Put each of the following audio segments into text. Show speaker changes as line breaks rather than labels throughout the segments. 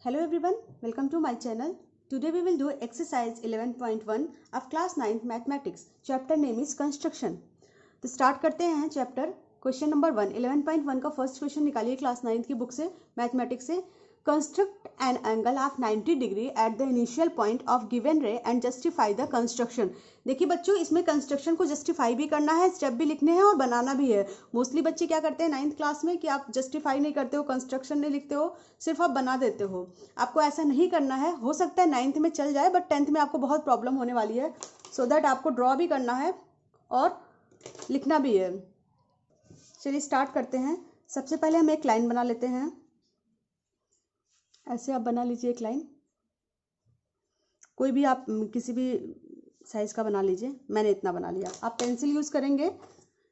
Hello everyone, welcome to my channel. Today we will do exercise 11.1 of class 9th mathematics. Chapter name is construction. तो start करते हैं chapter. Question number 1 11.1 का first question निकालिए class 9th की book से, mathematics से. Construct an angle of 90 degree at the initial point of given रे and justify the construction. देखिए बच्चों, इसमें कंस्ट्रक्शन को जस्टिफाई भी करना है, स्टेप भी लिखने हैं और बनाना भी है. मोस्टली बच्चे क्या करते हैं 9th क्लास में कि आप जस्टिफाई नहीं करते हो, कंस्ट्रक्शन नहीं लिखते हो, सिर्फ आप बना देते हो. आपको ऐसा नहीं करना है. हो सकता है 9th में चल जाए बट 10th में आपको बहुत प्रॉब्लम होने वाली है. सो दैट आपको ड्रॉ भी करना है और लिखना भी है. चलिए स्टार्ट करते हैं. सबसे पहले हम एक लाइन बना लेते हैं. ऐसे आप बना लीजिए एक लाइन, कोई भी आप किसी भी साइज का बना लीजिए. मैंने इतना बना लिया. आप पेंसिल यूज़ करेंगे,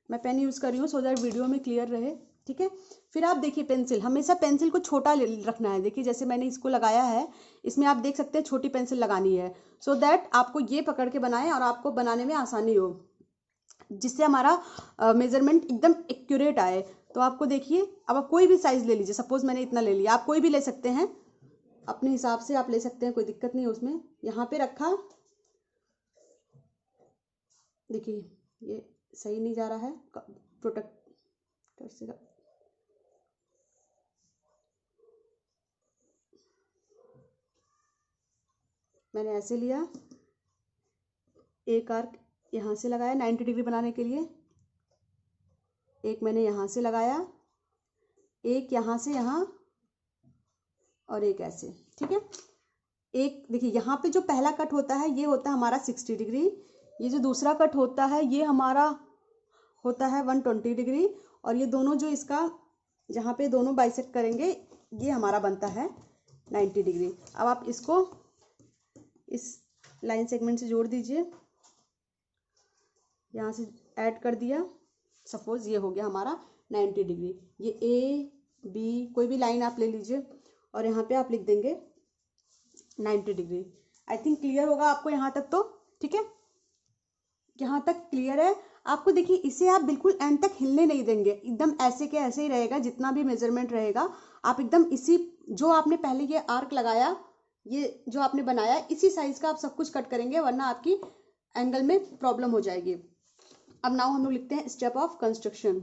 मैं पेन यूज़ कर रही हूँ सो दैट वीडियो में क्लियर रहे. ठीक है. फिर आप देखिए पेंसिल, हमेशा पेंसिल को छोटा रखना है. देखिए जैसे मैंने इसको लगाया है, इसमें आप देख सकते हैं छोटी पेंसिल लगानी है सो दैट आपको ये पकड़ के बनाएं और आपको बनाने में आसानी हो, जिससे हमारा मेजरमेंट एकदम एक्यूरेट आए. तो आपको देखिए, अब आप कोई भी साइज ले लीजिए. सपोज मैंने इतना ले लिया, आप कोई भी ले सकते हैं अपने हिसाब से, आप ले सकते हैं, कोई दिक्कत नहीं है उसमें. यहाँ पे रखा, देखिए ये सही नहीं जा रहा है, प्रोटेक्टर से मैंने ऐसे लिया, एक आर्क यहाँ से लगाया 90 डिग्री बनाने के लिए, एक मैंने यहाँ से लगाया, एक यहाँ से यहाँ और एक ऐसे. ठीक है. एक देखिए यहाँ पे जो पहला कट होता है ये होता है हमारा 60 डिग्री. ये जो दूसरा कट होता है ये हमारा होता है 120 डिग्री. और ये दोनों जो इसका जहाँ पे दोनों बाइसेक्ट करेंगे ये हमारा बनता है 90 डिग्री. अब आप इसको इस लाइन सेगमेंट से जोड़ दीजिए, यहाँ से ऐड कर दिया. सपोज ये हो गया हमारा 90 डिग्री. ये ए बी कोई भी लाइन आप ले लीजिए और यहाँ पे आप लिख देंगे 90 डिग्री. आई थिंक क्लियर होगा आपको यहाँ तक. तो ठीक है, यहाँ तक क्लियर है आपको. देखिए इसे आप बिल्कुल एंड तक हिलने नहीं देंगे, एकदम ऐसे के ऐसे ही रहेगा. जितना भी मेजरमेंट रहेगा आप एकदम इसी, जो आपने पहले ये आर्क लगाया, ये जो आपने बनाया, इसी साइज का आप सब कुछ कट करेंगे, वरना आपकी एंगल में प्रॉब्लम हो जाएगी. अब नाउ हम लोग लिखते हैं step of construction.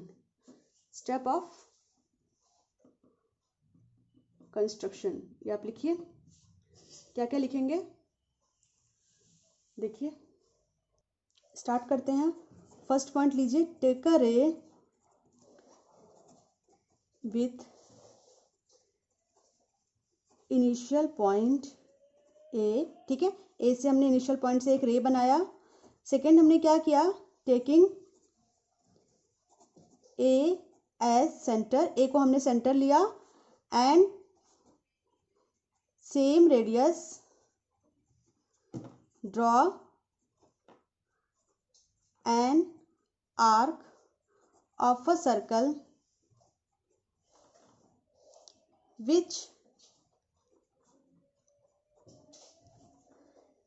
Step of construction, ये आप लिखिए. क्या क्या लिखेंगे देखिए. स्टार्ट करते हैं. फर्स्ट पॉइंट लीजिए, टेक अ रे विथ इनिशियल पॉइंट ए. ठीक है, ए से हमने इनिशियल पॉइंट से एक रे बनाया. सेकेंड हमने क्या किया, टेकिंग ए एज सेंटर. ए को हमने सेंटर लिया and same radius draw an arc of a circle which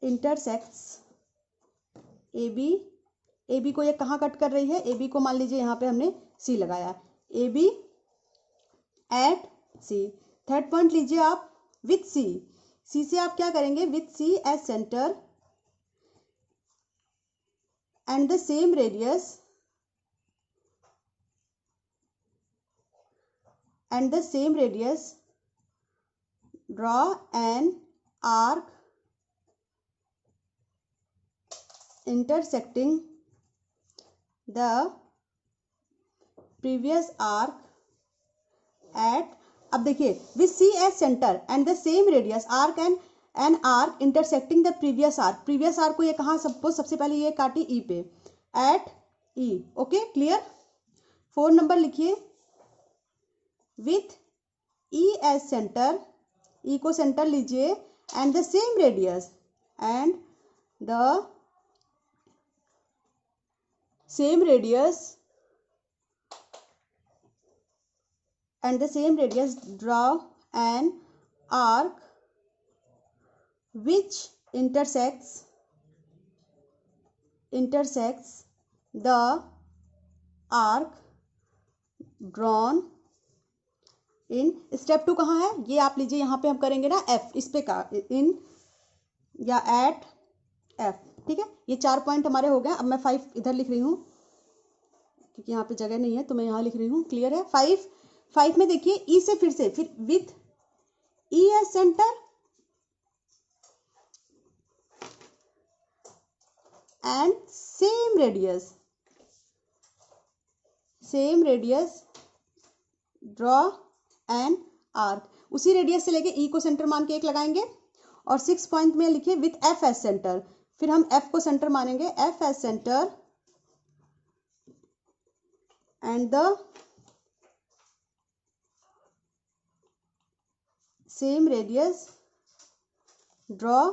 intersects AB. AB को ये कहाँ कट कर रही है, AB को मान लीजिए यहाँ पे हमने C लगाया, AB at C. Third point लीजिए आप विथ C. C से आप क्या करेंगे, with C as centre and the same radius draw an arc intersecting the previous arc at. अब देखिए with C as center and the same radius arc and an arc intersecting the previous arc. previous arc को ये कहाँ, suppose सबसे पहले ये काटी E पे, at E. Okay clear. 4 number लिखिए, with E as center. E को सेंटर लीजिए and the same radius draw an arc which intersects the arc drawn in step 2 कहाँ है, ये आप लीजिए, यहाँ पे हम करेंगे ना एफ, इस पे का इन या एट एफ, ठीक है। ये 4 पॉइंट हमारे हो गए। अब मैं 5 इधर लिख रही हूँ क्योंकि यहाँ पे जगह नहीं है, तो मैं यहाँ लिख रही हूँ, क्लियर है। 5 में देखिए ई से फिर with E as centre and same radius draw an arc. उसी रेडियस से लेके ई को सेंटर मान के एक लगाएंगे और 6 पॉइंट में लिखिए विथ एफ एज सेंटर, फिर हम एफ को सेंटर मानेंगे, F as centre and the same radius draw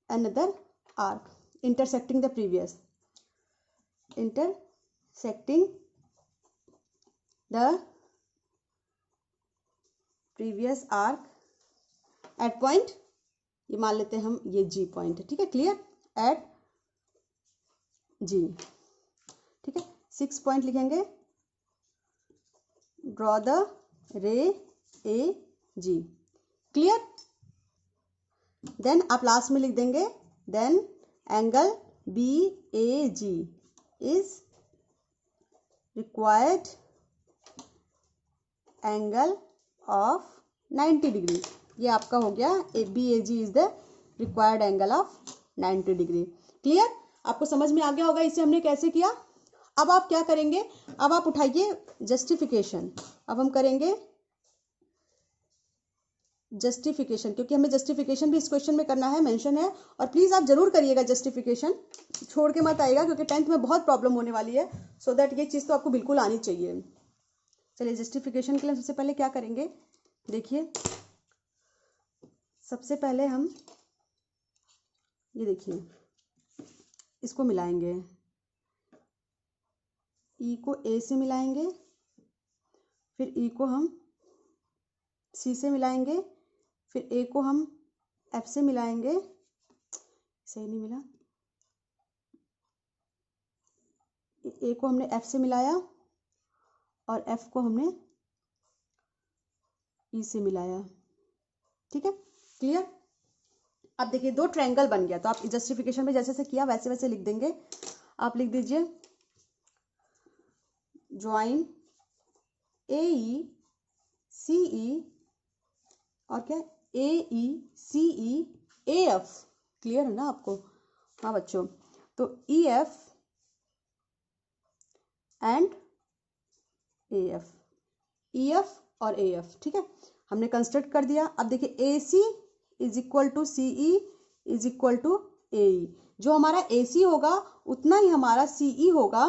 another arc intersecting the previous arc at point, ये मान लेते हैं हम, ये G पॉइंट है, ठीक है, क्लियर, एट G, ठीक है। 6 पॉइंट लिखेंगे, draw the ray A G, clear. Then आप लास्ट में लिख देंगे, then angle B A G is required angle of 90 degree. ये आपका हो गया, B A G is the required angle of 90 degree, clear. आपको समझ में आ गया होगा इसे हमने कैसे किया। अब आप क्या करेंगे, अब आप उठाइए जस्टिफिकेशन। अब हम करेंगे जस्टिफिकेशन, क्योंकि हमें जस्टिफिकेशन भी इस क्वेश्चन में करना है, मेंशन है। और प्लीज आप जरूर करिएगा जस्टिफिकेशन, छोड़ के मत आइएगा, क्योंकि 10th में बहुत प्रॉब्लम होने वाली है। सो दैट ये चीज़ तो आपको बिल्कुल आनी चाहिए। चलिए जस्टिफिकेशन के लिए सबसे पहले क्या करेंगे, देखिए सबसे पहले हम ये देखिए इसको मिलाएंगे, ई को ए से मिलाएंगे, फिर ई को हम सी से मिलाएंगे, फिर ए को हम एफ से मिलाएंगे, सही नहीं मिला, ए को हमने एफ से मिलाया और एफ को हमने ई से मिलाया, ठीक है, क्लियर। अब देखिए 2 ट्रायंगल बन गया, तो आप जस्टिफिकेशन में जैसे से किया वैसे वैसे लिख देंगे। आप लिख दीजिए ज्वाइन ए ई सी ई और क्या, ए ई सी ई ए एफ, क्लियर है ना आपको। हाँ बच्चों, तो E F and A F, E F और ए एफ, ठीक है, हमने कंस्ट्रक्ट कर दिया। अब देखिए A C is equal to C E is equal to A E, जो हमारा ए सी होगा उतना ही हमारा सी ई होगा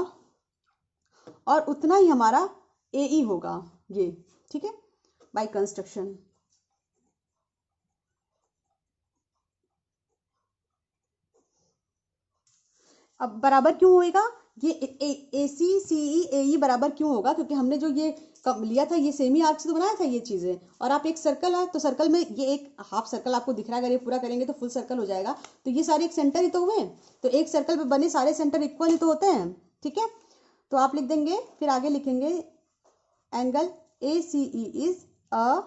और उतना ही हमारा ए ई होगा, ये ठीक है, बाय कंस्ट्रक्शन। अब बराबर क्यों होएगा, ये ए सी सी ई ए ई बराबर क्यों होगा, क्योंकि हमने जो ये कब लिया था, ये सेमी आर्क से तो बनाया था ये चीज़ें। और आप एक सर्कल है, तो सर्कल में ये एक हाफ सर्कल आपको दिख रहा है, अगर ये पूरा करेंगे तो फुल सर्कल हो जाएगा। तो ये सारे एक सेंटर ही तो हुए, तो एक सर्कल पे बने सारे सेंटर इक्वल ही तो होते हैं, ठीक है। तो आप लिख देंगे, फिर आगे लिखेंगे angle A C E is a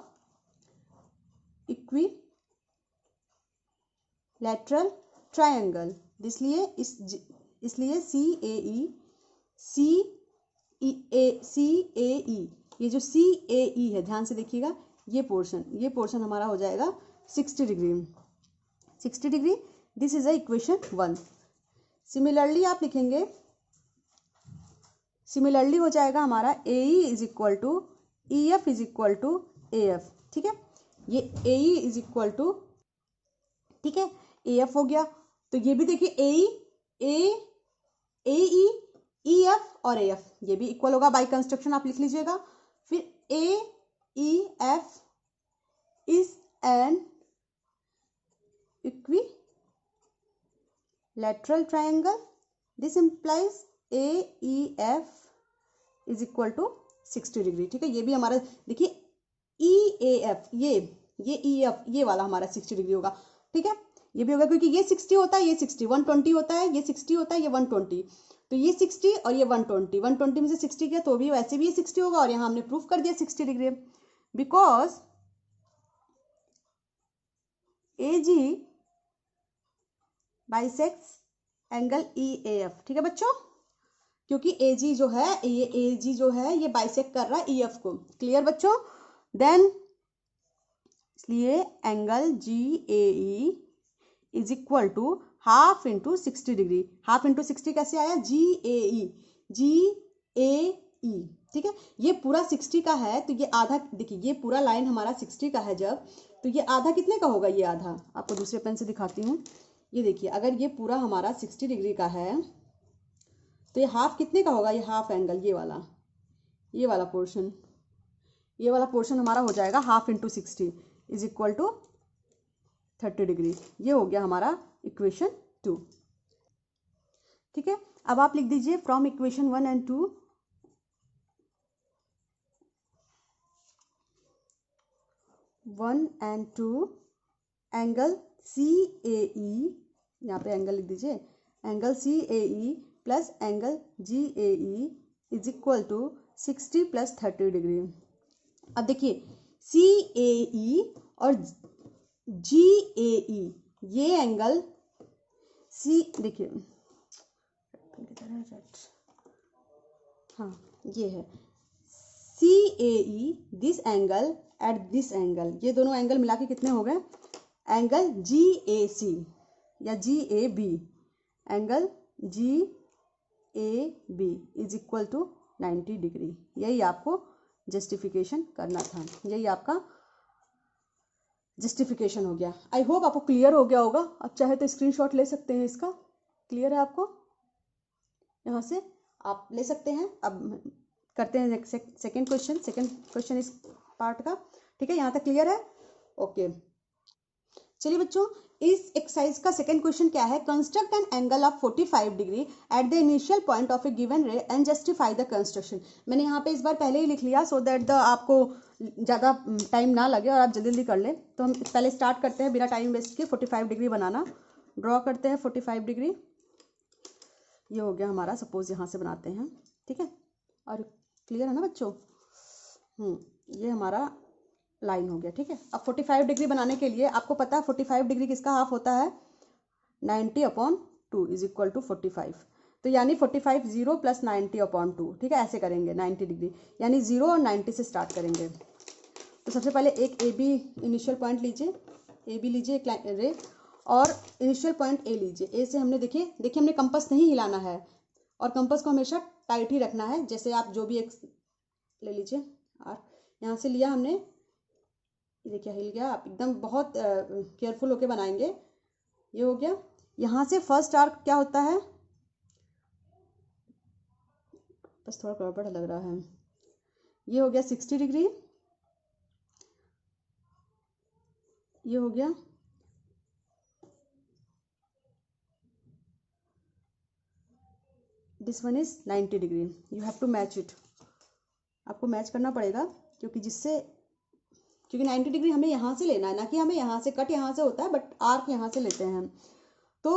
equilateral triangle, इसलिए सी ए ई, ये जो सी ए ई है, ध्यान से देखिएगा, ये पोर्शन हमारा हो जाएगा 60 degree. This is a equation 1। Similarly आप लिखेंगे, सिमिलरली हो जाएगा हमारा A E is equal to E F is equal to A F, ठीक है। ये A E is equal to, ठीक है, ए एफ हो गया। तो ये भी देखिए ए ई ई एफ और ए एफ, ये भी इक्वल होगा, बाय कंस्ट्रक्शन आप लिख लीजिएगा। फिर A E F is an equilateral triangle, this implies A E F is equal to 60 degree, ठीक है। ये भी हमारा देखिए ई ए एफ, ये ई एफ, ये वाला हमारा 60 डिग्री होगा, ठीक है। ये भी होगा क्योंकि ये 60 होता है, ये 60, 120 होता है, ये 60 होता है, ये 120, तो ये 60 और ये 120, 120 में से 60 किया तो भी वैसे भी ये 60 होगा, और यहाँ हमने प्रूफ कर दिया 60 degree, because AG bisects angle EAF। ठीक है बच्चों, क्योंकि AG जो है, ये AG जो है ये बाइसेक्ट कर रहा है EF को। क्लियर बच्चों? देन इसलिए angle GAE is equal to half into 60 degree. Half into 60 कैसे आया? GAE, GAE। ठीक है, ये पूरा 60 का है तो ये आधा, देखिए ये पूरा लाइन हमारा 60 का है जब, तो ये आधा कितने का होगा? ये आधा आपको दूसरे पेन से दिखाती हूँ। ये देखिए, अगर ये पूरा हमारा 60 डिग्री का है तो ये हाफ कितने का होगा? ये हाफ एंगल, ये वाला पोर्शन, ये वाला पोर्शन हमारा हो जाएगा half into 60 is equal to 30 degree. ये हो गया हमारा इक्वेशन 2। ठीक है, अब आप लिख दीजिए from equation 1 and 2 1 and 2 angle CAE, यहाँ पे एंगल लिख दीजिए, angle CAE plus angle GAE is equal to 60 plus 30 degree. अब देखिए CAE और GAE, ये एंगल देखिए, हाँ ये है CAE, this angle at this angle, ये दोनों एंगल मिला के कितने हो गए? एंगल GAC या GAB, angle GAB is equal to 90 degree. यही आपको जस्टिफिकेशन करना था, यही आपका जस्टिफिकेशन हो गया। आई होप आपको क्लियर हो गया होगा। आप चाहे तो स्क्रीनशॉट ले सकते हैं इसका। क्लियर है आपको? यहाँ से आप ले सकते हैं। अब करते हैं सेकेंड क्वेश्चन इस पार्ट का। ठीक है, यहाँ तक क्लियर है? ओके, चलिए बच्चों, इस एक्सरसाइज का सेकंड क्वेश्चन क्या है? Construct an angle of 45 degree at the initial point of A given रे एंड जस्टिफाई द कंस्ट्रक्शन। मैंने यहाँ पे इस बार पहले ही लिख लिया सो दैट आपको ज़्यादा टाइम ना लगे और आप जल्दी जल्दी कर लें। तो हम पहले स्टार्ट करते हैं बिना टाइम वेस्ट किए 45 डिग्री बनाना। ड्रॉ करते हैं 45 डिग्री। ये हो गया हमारा, सपोज यहाँ से बनाते हैं। ठीक है, और क्लियर है ना बच्चों? ये हमारा लाइन हो गया। ठीक है, अब 45 डिग्री बनाने के लिए आपको पता है 45 डिग्री किसका हाफ होता है? 90/2 इज इक्वल टू 45। तो यानी 45 0 प्लस 90/2। ठीक है, ऐसे करेंगे 90 डिग्री, यानी 0 और 90 से स्टार्ट करेंगे। तो सबसे पहले एक AB इनिशियल पॉइंट लीजिए, AB लीजिए एक रे, और इनिशियल पॉइंट A लीजिए। A से हमने देखिए हमने कंपास नहीं हिलाना है, और कंपास को हमेशा टाइट ही रखना है। जैसे आप जो भी एक ले लीजिए, और यहाँ से लिया हमने, ये देखिए हिल गया। आप एकदम बहुत केयरफुल होके बनाएंगे। ये हो गया। यहाँ से फर्स्ट आर्क क्या होता है? बस थोड़ा गड़बड़ लग रहा है। ये हो गया 60 डिग्री, ये हो गया this one is 90 degree. You have to match it, आपको मैच करना पड़ेगा, क्योंकि 90 डिग्री हमें यहाँ से लेना है, ना कि हमें यहाँ से। कट यहाँ से होता है बट आर्क यहाँ से लेते हैं हम। तो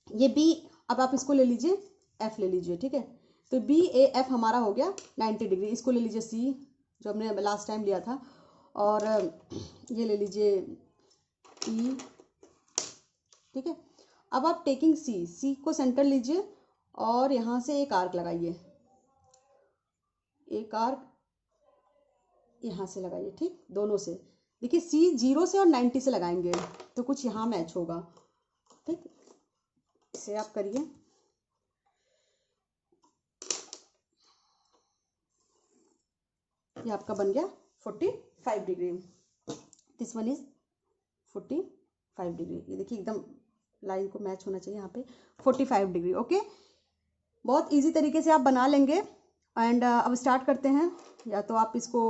ये B, अब आप इसको ले लीजिए, F ले लीजिए। ठीक है, तो BAF हमारा हो गया 90 डिग्री। इसको ले लीजिए C, जो हमने लास्ट टाइम लिया था, और ये ले लीजिए E। ठीक है, अब आप टेकिंग C को सेंटर लीजिए और यहाँ से एक आर्क लगाइए, एक आर्क यहाँ से लगाइए। ठीक, दोनों से देखिए, C 0 से और 90 से लगाएंगे तो कुछ यहाँ मैच होगा। ठीक, इसे आप करिए। ये आपका बन गया 45 degree. This one is 45 degree. ये देखिए एकदम लाइन को मैच होना चाहिए यहाँ पे 45 डिग्री। ओके, बहुत इजी तरीके से आप बना लेंगे। एंड अब स्टार्ट करते हैं। या तो आप इसको,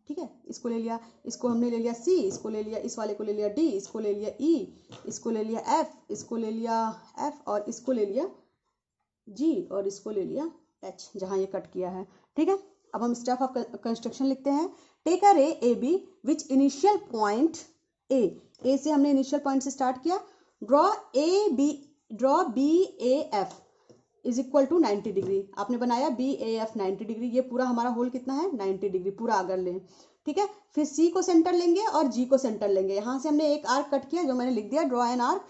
ठीक है, इसको ले लिया, इसको हमने ले लिया C, इसको ले लिया, इस वाले को ले लिया D, इसको ले लिया E, इसको ले लिया F, इसको ले लिया F, और इसको ले लिया G, और इसको ले लिया H, जहाँ ये कट किया है। ठीक है, अब हम स्टेप ऑफ कंस्ट्रक्शन लिखते हैं। Take a ray AB which initial point A से हमने इनिशियल पॉइंट से स्टार्ट किया। Draw BAF is equal to 90 degree. आपने बनाया BAF 90 डिग्री, ये पूरा हमारा होल कितना है 90 डिग्री पूरा अगर लें, ठीक है। फिर C को सेंटर लेंगे और G को सेंटर लेंगे। यहाँ से हमने एक आर्क कट किया जो मैंने लिख दिया, ड्रॉ एन आर्क,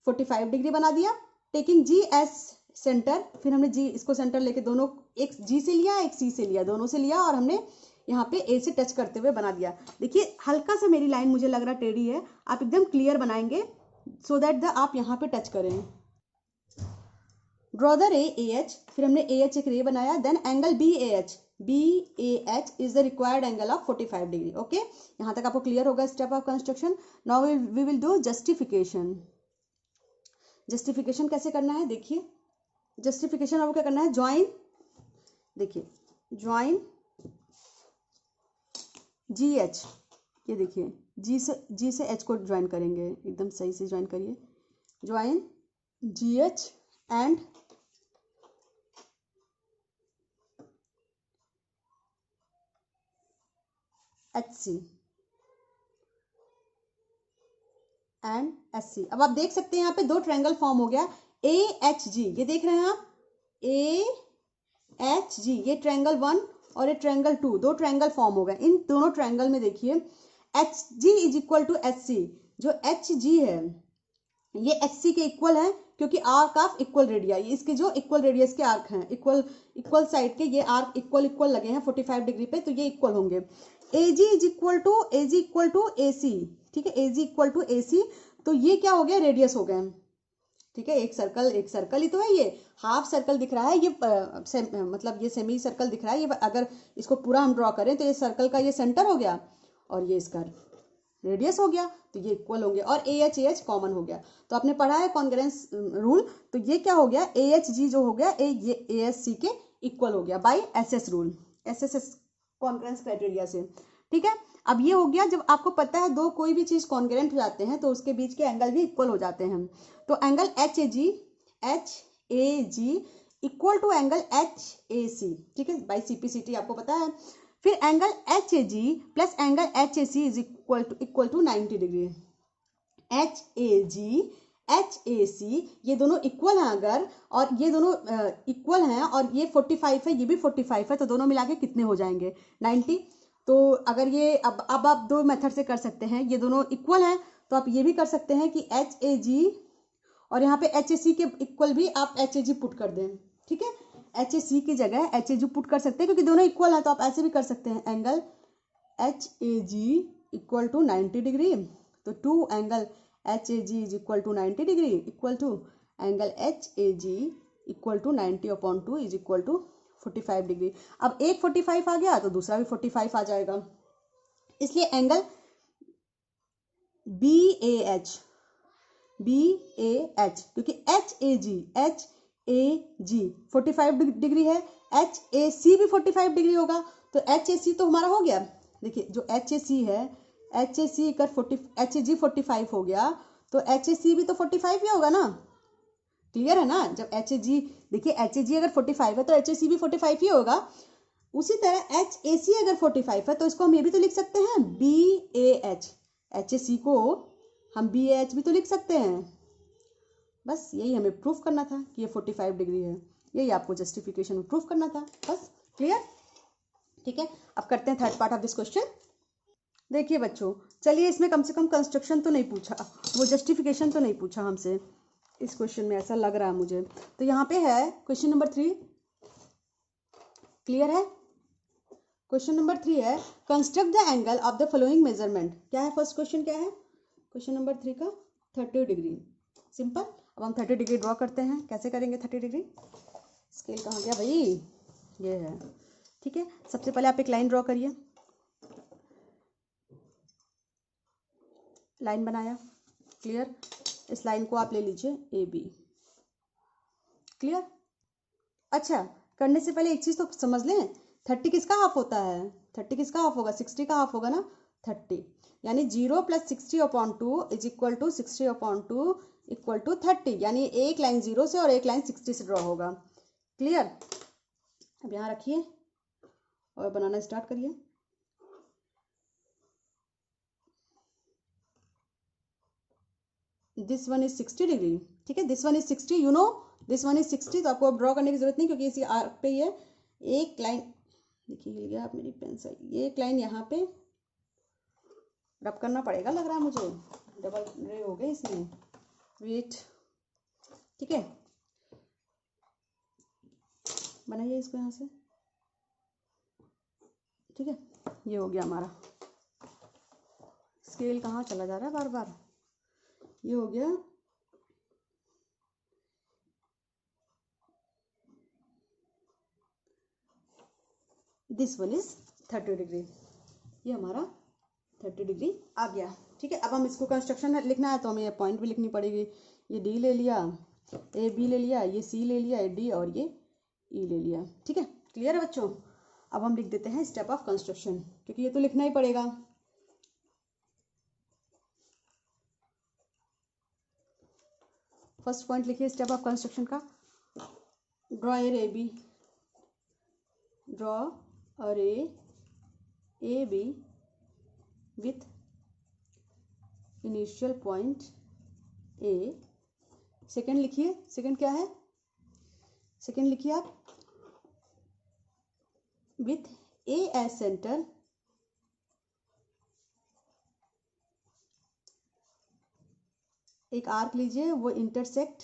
45 डिग्री बना दिया, टेकिंग G एस सेंटर। फिर हमने G इसको सेंटर लेके दोनों, एक G से लिया एक C से लिया, दोनों से लिया और हमने यहाँ पे A से टच करते हुए बना दिया। देखिए हल्का सा मेरी लाइन मुझे लग रहा टेढ़ी है, आप एकदम क्लियर बनाएंगे सो दैट आप यहाँ पे टच करें। ड्रॉ द रे AH, फिर हमने AH एक रे बनाया, then angle BAH is the required angle of 45 degree. Okay, यहाँ तक आपको क्लियर होगा step of construction. Now we will do justification. Justification कैसे करना है देखिए, जस्टिफिकेशन आपको क्या करना है, ज्वाइन, देखिए ज्वाइन GH, ये देखिए G से H को ज्वाइन करेंगे, एकदम सही से ज्वाइन करिए, join GH and HC and SC। अब आप देख सकते हैं यहाँ पे दो ट्रायंगल फॉर्म हो गया, AHG, ये देख रहे हैं आप, AHG, ये ट्रायंगल 1 और ये ट्रायंगल 2, दो ट्रायंगल फॉर्म हो गए। इन दोनों ट्रायंगल में देखिए HG is equal to HC, जो HG है ये HC के इक्वल है, क्योंकि आर्क ऑफ इक्वल रेडिया, इसके जो इक्वल रेडियस के आर्क हैं, इक्वल साइड के ये आर्क इक्वल लगे हैं 45 डिग्री पे, तो ये इक्वल होंगे। AG is equal to AC, ठीक है, AG इक्वल टू AC, तो ये क्या हो गया, रेडियस हो गए, ठीक है। एक सर्कल ही तो है, ये हाफ सर्कल दिख रहा है, ये मतलब ये सेमी सर्कल दिख रहा है, ये अगर इसको पूरा हम ड्रॉ करें तो ये सर्कल का ये सेंटर हो गया और ये इसका रेडियस हो गया, तो ये इक्वल होंगे और AH कॉमन हो गया। तो आपने पढ़ा है कॉन्ग्रेंस रूल, तो ये क्या हो गया, AHG जो हो गया ये ASC के इक्वल हो गया by SS rule, SSS congruence criteria से, ठीक है। अब ये हो गया, जब आपको पता है दो कोई भी चीज कॉन्ग्रेंट हो जाते हैं तो उसके बीच के एंगल भी इक्वल हो जाते हैं। तो angle HAG equal to angle HAC, ठीक है, बाय CPCT आपको पता है। फिर angle HAG plus angle HAC is equal to 90 degree. HAG HAC ये दोनों इक्वल हैं अगर, और ये दोनों इक्वल हैं और ये 45 है, ये भी 45 है, तो दोनों मिला के कितने हो जाएंगे 90। तो अगर ये अब आप दो मेथड से कर सकते हैं, ये दोनों इक्वल हैं तो आप ये भी कर सकते हैं कि HAG और यहाँ पे HAC के इक्वल भी आप HAG पुट कर दें, ठीक है। HAC की जगह HAG पुट कर सकते हैं क्योंकि दोनों इक्वल हैं, तो आप ऐसे भी कर सकते हैं, angle HAG equal to 90 degree, तो two angle HAG is equal to 90 degree equal to angle HAG equal to 90/2 is equal to 45 degree. अब एक 45 आ गया तो दूसरा भी 45 आ जाएगा, इसलिए एंगल BAH क्योंकि HAG 45 डिग्री है, HAC भी 45 डिग्री होगा, तो HAC तो हमारा हो गया। देखिए जो HAC है, HAC कर 40, HAG 45 हो गया, तो HAC भी तो 45 ही होगा ना, क्लियर है ना। जब HAG, देखिए HAG अगर 45 है तो HAC भी 45 ही होगा। उसी तरह HAC अगर 45 है तो इसको हम ये भी तो लिख सकते हैं BAH, HAC को हम BAH भी तो लिख सकते हैं। बस यही हमें प्रूफ करना था कि ये 45 डिग्री है, यही आपको जस्टिफिकेशन में प्रूफ करना था, बस क्लियर, ठीक है। अब करते हैं third part of this question. देखिए बच्चों, चलिए इसमें कम से कम कंस्ट्रक्शन तो नहीं पूछा, वो जस्टिफिकेशन तो नहीं पूछा हमसे इस क्वेश्चन में, ऐसा लग रहा है मुझे। तो यहाँ पे है क्वेश्चन नंबर 3, क्लियर है। क्वेश्चन नंबर 3 है construct the angle of the following measurement. क्या है फर्स्ट क्वेश्चन, क्या है क्वेश्चन नंबर 3 का, 30 डिग्री, सिंपल। अब हम 30 डिग्री ड्रॉ करते हैं, कैसे करेंगे 30 डिग्री, स्केल कहाँ गया भाई, ये है, ठीक है। सबसे पहले आप एक लाइन ड्रॉ करिए, लाइन बनाया, क्लियर। इस लाइन को आप ले लीजिए AB, क्लियर। अच्छा, करने से पहले एक चीज तो समझ लें, 30 किसका हाफ होता है, 30 किसका हाफ होगा, 60 का हाफ होगा ना, 30 यानी 0 + 60/2 is equal to 60/2 equal to 30, यानी एक लाइन 0 से और एक लाइन 60 से ड्रॉ होगा, क्लियर। अब यहाँ रखिए और बनाना स्टार्ट करिए। दिस वन इज 60 डिग्री, ठीक है, this one is 60, you know this one is 60, तो आपको अब ड्रॉ करने की जरूरत नहीं क्योंकि इसी आर्क पे ही है। एक लाइन देखिए, हिल गया आप मेरी पेंसिल, ये एक लाइन यहाँ पे रब करना पड़ेगा लग रहा है मुझे, डबल रे हो गए इसमें, वेट, ठीक है, बनाइए इसको यहाँ से, ठीक है, ये हो गया हमारा। स्केल कहाँ चला जा रहा है बार बार, ये हो गया। दिस वन इज 30 डिग्री, ये हमारा 30 डिग्री आ गया, ठीक है। अब हम इसको कंस्ट्रक्शन लिखना है तो हमें ये पॉइंट भी लिखनी पड़ेगी। ये डी ले लिया, ए बी ले लिया, ये सी ले लिया, डी और ये ई ले लिया, ठीक है, क्लियर है बच्चों। अब हम लिख देते हैं स्टेप ऑफ कंस्ट्रक्शन, क्योंकि ये तो लिखना ही पड़ेगा। फर्स्ट पॉइंट लिखिए स्टेप ऑफ कंस्ट्रक्शन का, draw A B, draw a ray A B with initial point A. Second लिखिए, सेकंड क्या है, सेकंड लिखिए आप, विथ ए एज सेंटर, एक आर्क लीजिए, वो इंटरसेक्ट,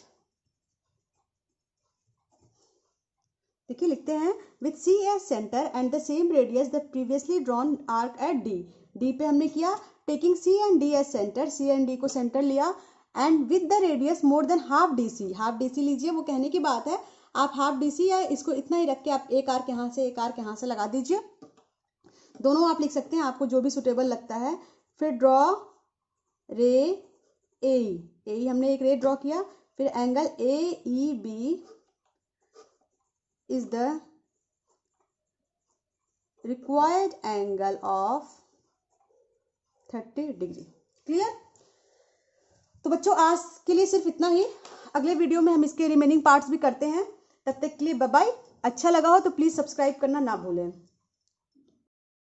देखिए लिखते हैं with C as centre and the same radius the previously drawn arc at D. D पे हमने किया taking C and D as centre, C and D को सेंटर लिया, and with the radius more than half D C, half D C लीजिए, वो कहने की बात है, आप हाफ डी सी या इसको इतना ही रख के आप एक आर्क यहाँ से एक आर्क यहाँ से लगा दीजिए, दोनों आप लिख सकते हैं, आपको जो भी सुटेबल लगता है। फिर ड्रॉ रे ए, हमने एक रे ड्रॉ किया, फिर angle A E B is the required angle of 30 degree. Clear? तो बच्चों आज के लिए सिर्फ इतना ही, अगले वीडियो में हम इसके रिमेनिंग पार्ट्स भी करते हैं। तब तक के लिए बाय बाय। अच्छा लगा हो तो प्लीज सब्सक्राइब करना ना भूलें।